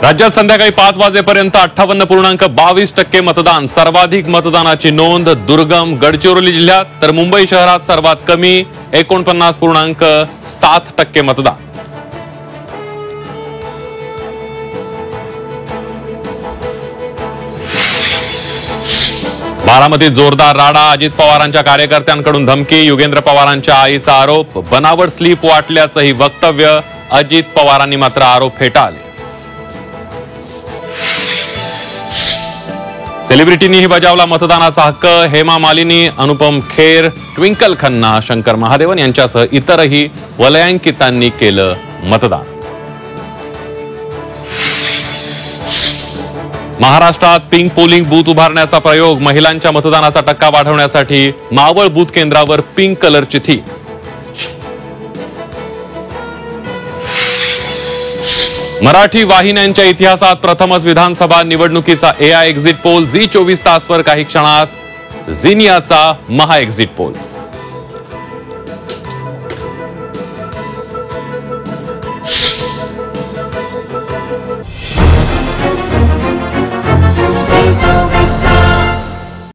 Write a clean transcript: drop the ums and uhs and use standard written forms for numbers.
राज्यात संध्याकाळी 5 वाजेपर्यंत 58.22% मतदान, सर्वाधिक मतदानाची नोंद दुर्गम गडचिरोली जिल्ह्यात, तर मुंबई शहरात सर्वात कमी 49.7% मतदान. बारामतीत जोरदार राडा, अजित पवारांच्या कार्यकर्त्यांकडून धमकी, युगेंद्र पवारांच्या आईचा आरोप, बनावट स्लीप वाटल्याचंही वक्तव्य, अजित पवारांनी मात्र आरोप फेटाळले. सेलिब्रिटींनीही बजावला मतदानाचा हक्क, हेमा मालिनी, अनुपम खेर, ट्विंकल खन्ना, शंकर महादेवन यांच्यासह इतरही वलयांकितांनी केलं मतदान. महाराष्ट्रात पिंक पोलिंग बूथ उभारण्याचा प्रयोग, महिलांच्या मतदानाचा टक्का वाढवण्यासाठी मावळ बूथ केंद्रावर पिंक कलरची थीम. मराठी वाहिन्यांच्या इतिहासात प्रथमच विधानसभा निवडणुकीचा AI एक्झिट पोल, झी 24 तासवर काही क्षणात झिनियाचा महा एक्झिट पोल.